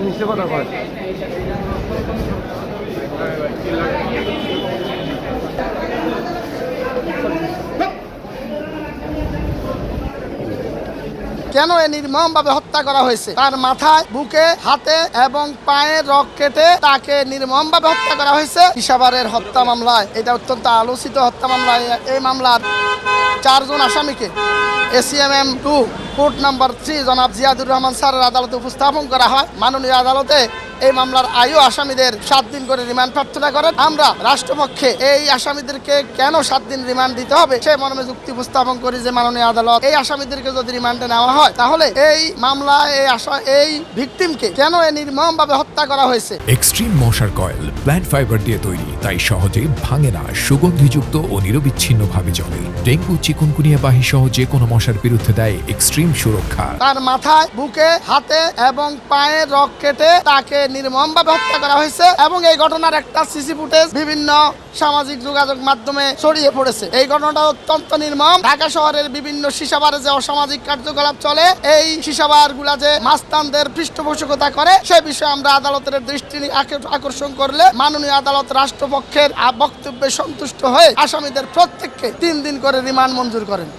মিশে কথা কয় কেন এ নির্মমভাবে হত্যা করা হয়েছে? তার মাথায়, বুকে, হাতে এবং পায়ে রক কেটে তাকে নির্মমভাবে হত্যা করা হয়েছে ইসাবারের হত্যা মামলায়। এটা অত্যন্ত আলোচিত হত্যা মামলায়। এই মামলার 4 জন আসামিকে ACMM 2 কোর্ট নাম্বার 3 জনাব জিয়াদুর রহমান স্যারের আদালতে উপস্থাপন করা হয়। মাননীয় আদালতে এই মামলার আয়ু আসামিদের 7 দিন করে রিমান্ড প্রার্থনা করেন। আমরা রাষ্ট্রপক্ষে এই আসামিদেরকে কেন 7 দিন রিমান্ড দিতে হবে সে মর্মে যুক্তি উপস্থাপন করি যে মাননীয় আদালত এই আসামিদেরকে যদি রিমান্ডে নেওয়া হয় তাহলে এই মামলায় এই ভিকটিমকে কেন নির্মমভাবে হত্যা করা হয়েছে। এক্সট্রিম মশার কয়েল প্ল্যান্ট ফাইবার দিয়ে তৈরি, তাই সহজে ভাঙে না, সুগন্ধিযুক্ত ও নিরবিচ্ছিন্নভাবে জ্বলে। ডেঙ্গু, চিকুনগুনিয়া বাহি সহ যে কোনো মশার বিরুদ্ধে দেয় এক্সট্রিম সুরক্ষা। তার মাথায়, বুকে, হাতে এবং পায়ে রক কেটে তাকে নির্মমভাবে হত্যা করা হয়েছে এবং এই ঘটনার একটা সিসি ফুটেজ বিভিন্ন সামাজিক যোগাযোগ মাধ্যমে ছড়িয়ে পড়েছে। এই ঘটনাটা অত্যন্ত নির্মম। ঢাকা শহরের বিভিন্ন সীসাবারে যে অসামাজিক কার্যকলাপ চলে, এই সীসাবার গুলা যে মাস্তানদের পৃষ্ঠপোষকতা করে সে বিষয়ে আমরা আদালতের দৃষ্টি আকর্ষণ করলে মাননীয় আদালত রাষ্ট্রপক্ষের বক্তব্যে সন্তুষ্ট হয়ে আসামিদের প্রত্যেককে 3 দিন করে রিমান্ড মঞ্জুর করেন।